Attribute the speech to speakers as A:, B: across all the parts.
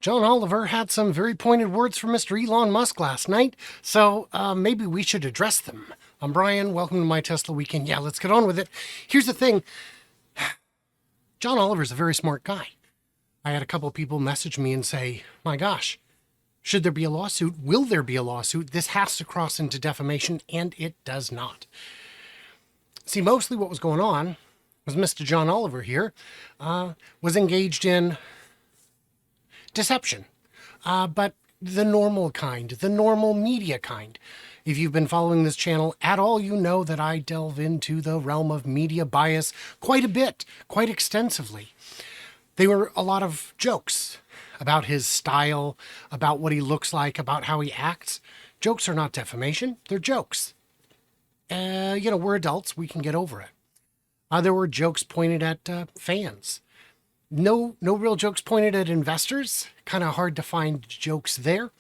A: John Oliver had some very pointed words from Mr. Elon Musk last night, so maybe we should address them. I'm Brian. Welcome to my Tesla Weekend. Yeah, let's get on with it. Here's the thing. John Oliver's a very smart guy. I had a couple of people message me and say, my gosh, should there be a lawsuit? Will there be a lawsuit? This has to cross into defamation, and it does not. See, mostly what was going on was Mr. John Oliver here was engaged in deception, but the normal kind, the normal media kind. If you've been following this channel at all, you know that I delve into the realm of media bias quite a bit, quite extensively. They were a lot of jokes about his style, about what he looks like, about how he acts. Jokes are not defamation, they're jokes. We're adults, we can get over it. There were jokes pointed at fans. No real jokes pointed at investors. Kind of hard to find jokes there.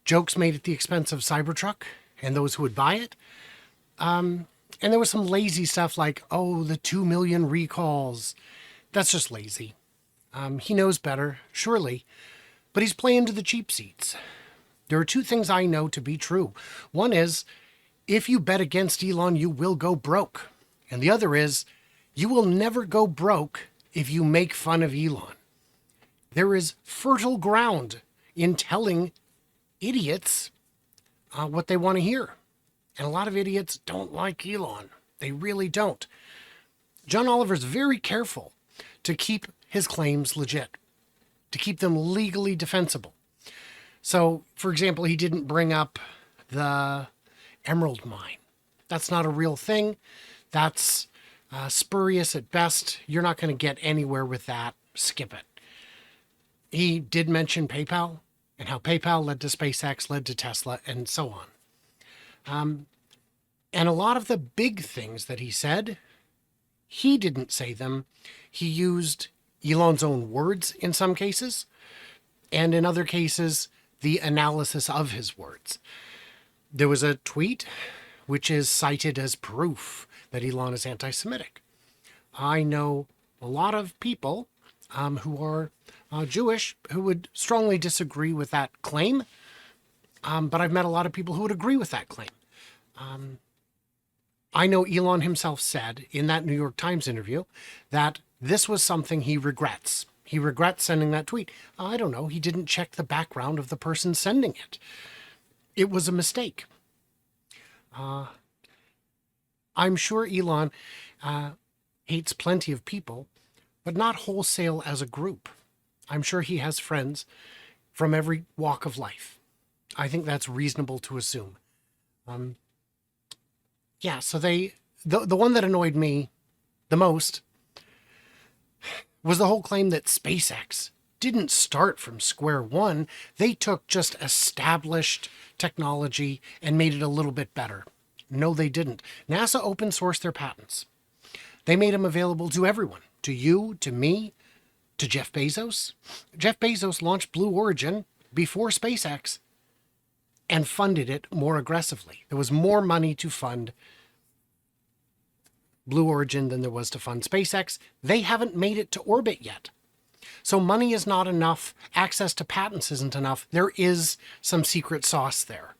A: Jokes made at the expense of Cybertruck and those who would buy it. And there was some lazy stuff like, oh, the 2 million recalls. That's just lazy. He knows better, surely, but he's playing to the cheap seats. There are two things I know to be true. One is, if you bet against Elon, you will go broke. And the other is, you will never go broke if you make fun of Elon. There is fertile ground in telling idiots what they want to hear. And a lot of idiots don't like Elon. They really don't. John Oliver's very careful to keep his claims legit, to keep them legally defensible. So, for example, he didn't bring up the emerald mine. That's not a real thing. That's spurious at best. You're not going to get anywhere with that. Skip it. He did mention PayPal and how PayPal led to SpaceX, led to Tesla, and so on. And a lot of the big things that he said, he didn't say them. He used Elon's own words in some cases, and in other cases, the analysis of his words. There was a tweet which is cited as proof that Elon is anti-Semitic. I know a lot of people who are Jewish who would strongly disagree with that claim, but I've met a lot of people who would agree with that claim. I know Elon himself said in that New York Times interview that this was something he regrets. He regrets sending that tweet. I don't know. He didn't check the background of the person sending it. It was a mistake. I'm sure Elon hates plenty of people, but not wholesale as a group. I'm sure he has friends from every walk of life. I think that's reasonable to assume. So the one that annoyed me the most was the whole claim that SpaceX didn't start from square one. They took just established technology and made it a little bit better. No, they didn't. NASA open sourced their patents. They made them available to everyone, to you, to me, to Jeff Bezos. Jeff Bezos launched Blue Origin before SpaceX and funded it more aggressively. There was more money to fund Blue Origin than there was to fund SpaceX. They haven't made it to orbit yet. So money is not enough. Access to patents isn't enough. There is some secret sauce there.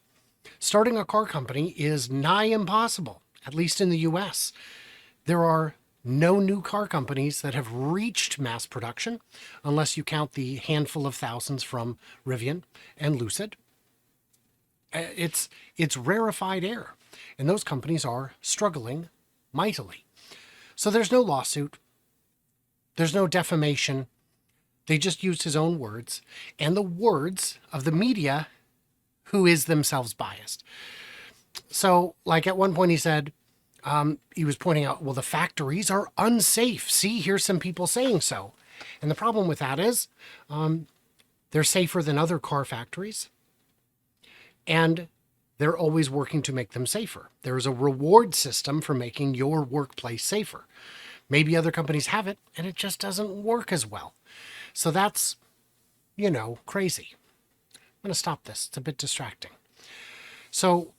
A: Starting a car company is nigh impossible, at least in the US. There are no new car companies that have reached mass production, unless you count the handful of thousands from Rivian and Lucid. It's rarefied air, and those companies are struggling mightily. So there's no lawsuit. There's no defamation. They just used his own words and the words of the media who is themselves biased. So, like at one point he said, he was pointing out, well, the factories are unsafe. See, here's some people saying so. And the problem with that is they're safer than other car factories. And they're always working to make them safer. There is a reward system for making your workplace safer. Maybe other companies have it, and it just doesn't work as well. So that's, crazy. I'm going to stop this. It's a bit distracting. So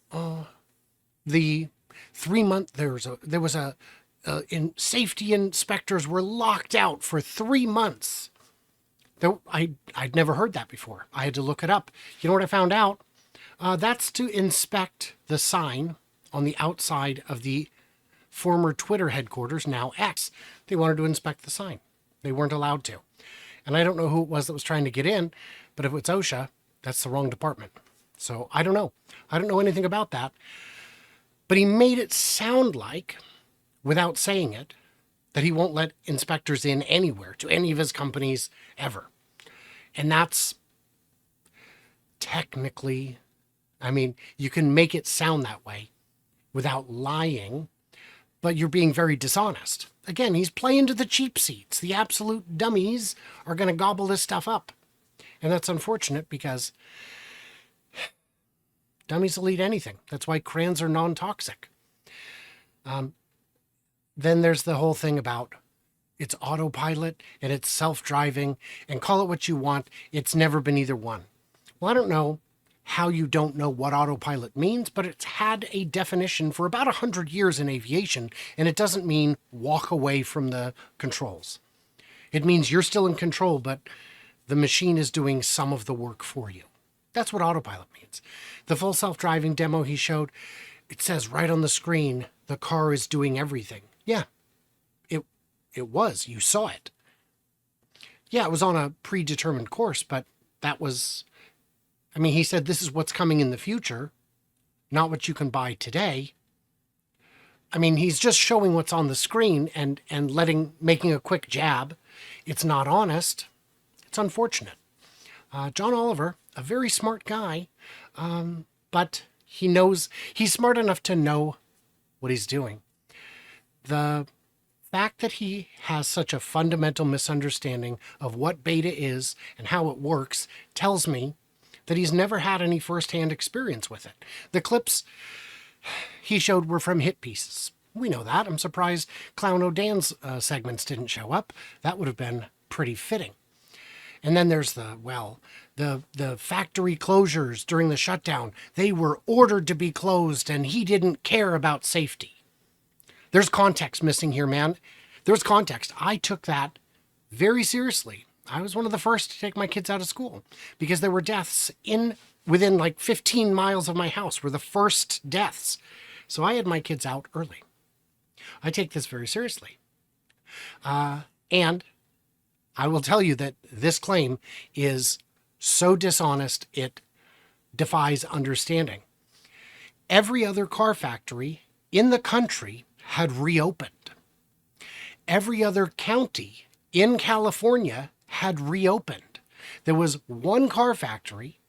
A: the 3 month, safety inspectors were locked out for 3 months Though I'd never heard that before. I had to look it up. You know what I found out? That's to inspect the sign on the outside of the former Twitter headquarters, now X. They wanted to inspect the sign. They weren't allowed to. And I don't know who it was that was trying to get in, but if it's OSHA, that's the wrong department. So I don't know. I don't know anything about that. But he made it sound like, without saying it, that he won't let inspectors in anywhere to any of his companies ever. And that's technically, I mean, you can make it sound that way without lying, but you're being very dishonest. Again, he's playing to the cheap seats. The absolute dummies are going to gobble this stuff up. And that's unfortunate because dummies will eat anything. That's why crayons are non-toxic. Then there's the whole thing about it's autopilot and it's self-driving, and call it what you want. It's never been either one. Well, I don't know how you don't know what autopilot means, but it's had a definition for about 100 years in aviation, and it doesn't mean walk away from the controls. It means you're still in control, but the machine is doing some of the work for you. That's what autopilot means. The full self-driving demo he showed, it says right on the screen, the car is doing everything. Yeah, it was. You saw it. Yeah, it was on a predetermined course, but that was, I mean, he said this is what's coming in the future, not what you can buy today. I mean, he's just showing what's on the screen and making a quick jab. It's not honest. It's unfortunate. John Oliver, a very smart guy, but he's smart enough to know what he's doing. The fact that he has such a fundamental misunderstanding of what beta is and how it works tells me that he's never had any firsthand experience with it. The clips he showed were from hit pieces. We know that. I'm surprised Clown O'Dan's segments didn't show up. That would have been pretty fitting. And then there's the factory closures during the shutdown. They were ordered to be closed and he didn't care about safety. There's context missing here, man. There's context. I took that very seriously. I was one of the first to take my kids out of school because there were deaths within like 15 miles of my house were the first deaths. So I had my kids out early. I take this very seriously. And I will tell you that this claim is so dishonest, it defies understanding. Every other car factory in the country had reopened. Every other county in California had reopened. There was one car factory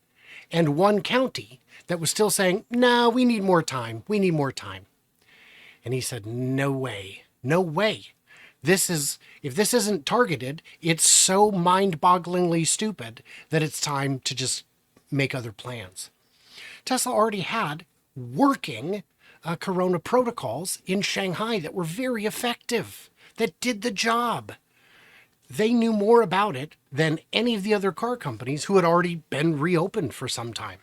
A: and one county that was still saying, no, we need more time. We need more time. And he said, no way, no way. If this isn't targeted, it's so mind-bogglingly stupid that it's time to just make other plans. Tesla already had working corona protocols in Shanghai that were very effective, that did the job. They knew more about it than any of the other car companies who had already been reopened for some time.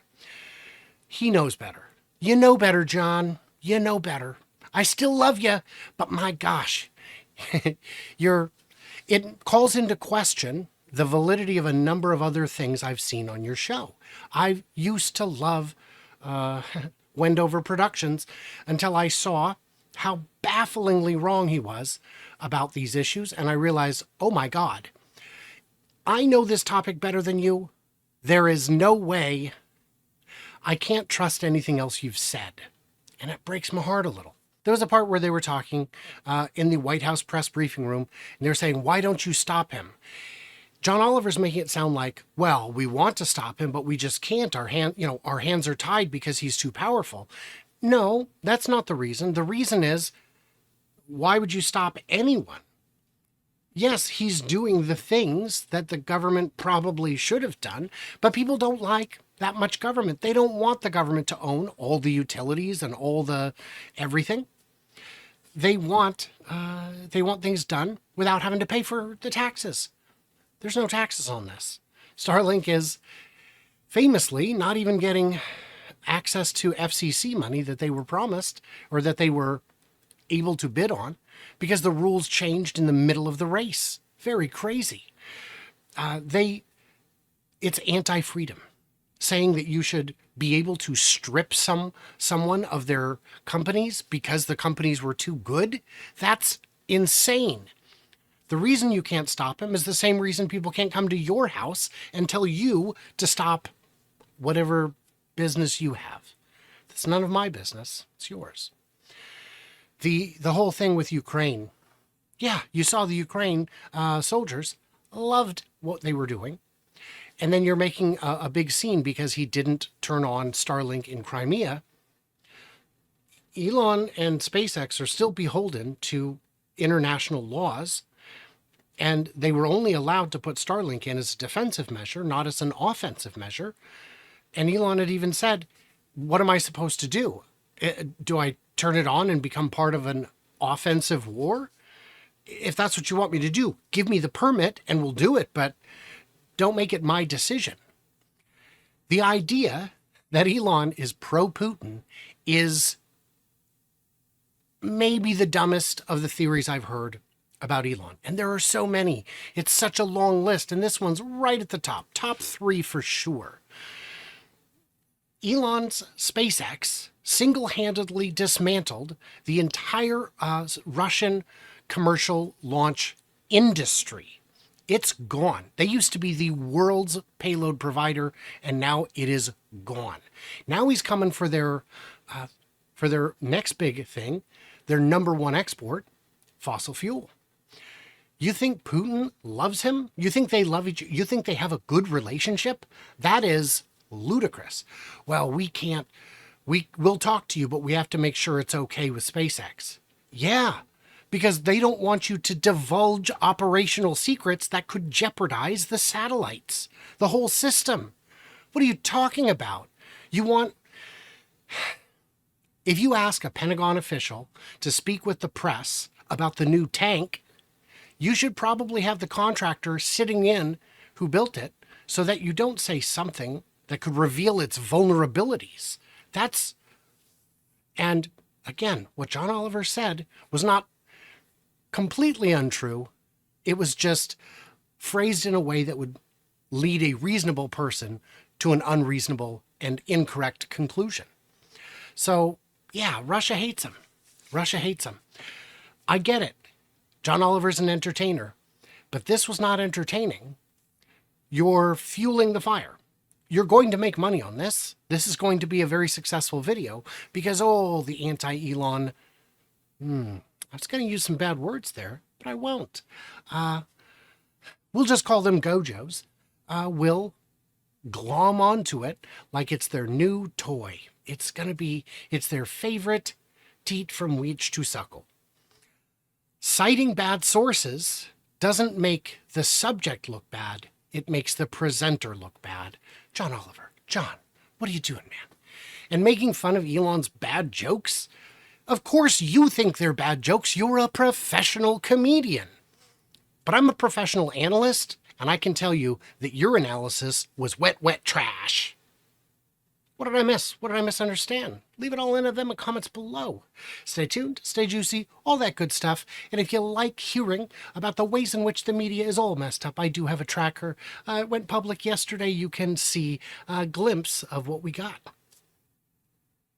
A: He knows better. You know better, John. You know better. I still love you, but my gosh, it calls into question the validity of a number of other things I've seen on your show. I used to love Wendover Productions until I saw how bafflingly wrong he was about these issues, and I realized, oh my God, I know this topic better than you. There is no way. I can't trust anything else you've said, and it breaks my heart a little. There was a part where they were talking in the White House press briefing room, and they were saying, why don't you stop him? John Oliver's making it sound like, well, we want to stop him, but we just can't. Our hands are tied because he's too powerful. No, that's not the reason. The reason is, why would you stop anyone? Yes, he's doing the things that the government probably should have done, but people don't like that much government. They don't want the government to own all the utilities and all the everything. They want things done without having to pay for the taxes. There's no taxes on this. Starlink is famously not even getting access to FCC money that they were promised or that they were able to bid on because the rules changed in the middle of the race. Very crazy. It's anti-freedom, saying that you should be able to strip someone of their companies because the companies were too good. That's insane. The reason you can't stop him is the same reason people can't come to your house and tell you to stop whatever business you have. That's none of my business. It's yours. The whole thing with Ukraine. Yeah, you saw the Ukraine soldiers loved what they were doing. And then you're making a big scene because he didn't turn on Starlink in Crimea. Elon and SpaceX are still beholden to international laws, and they were only allowed to put Starlink in as a defensive measure, not as an offensive measure. And Elon had even said, what am I supposed to do? Do I turn it on and become part of an offensive war? If that's what you want me to do, give me the permit and we'll do it, but don't make it my decision. The idea that Elon is pro-Putin is maybe the dumbest of the theories I've heard about Elon. And there are so many. It's such a long list, and this one's right at the top 3 for sure. Elon's SpaceX single-handedly dismantled the entire Russian commercial launch industry. It's gone. They used to be the world's payload provider, and now it is gone. Now he's coming for their next big thing, their number one export, fossil fuel. You think Putin loves him? You think they love each other? You think they have a good relationship? That is ludicrous. Well, we'll talk to you, but we have to make sure it's okay with SpaceX. Yeah, because they don't want you to divulge operational secrets that could jeopardize the satellites, the whole system. What are you talking about? If you ask a Pentagon official to speak with the press about the new tank, you should probably have the contractor sitting in who built it so that you don't say something that could reveal its vulnerabilities. And again, what John Oliver said was not completely untrue. It was just phrased in a way that would lead a reasonable person to an unreasonable and incorrect conclusion. So, yeah, Russia hates him. Russia hates him. I get it. John Oliver's an entertainer, but this was not entertaining. You're fueling the fire. You're going to make money on this. This is going to be a very successful video because, the anti-Elon, I was going to use some bad words there, but I won't. We'll just call them Gojos. Will glom onto it like it's their new toy. It's their favorite teat from which to suckle. Citing bad sources doesn't make the subject look bad. It makes the presenter look bad. John Oliver, John, what are you doing, man? And making fun of Elon's bad jokes? Of course you think they're bad jokes. You're a professional comedian. But I'm a professional analyst, and I can tell you that your analysis was wet trash. What did I miss? What did I misunderstand? Leave it all in the comments below. Stay tuned, stay juicy, all that good stuff. And if you like hearing about the ways in which the media is all messed up, I do have a tracker. It went public yesterday. You can see a glimpse of what we got.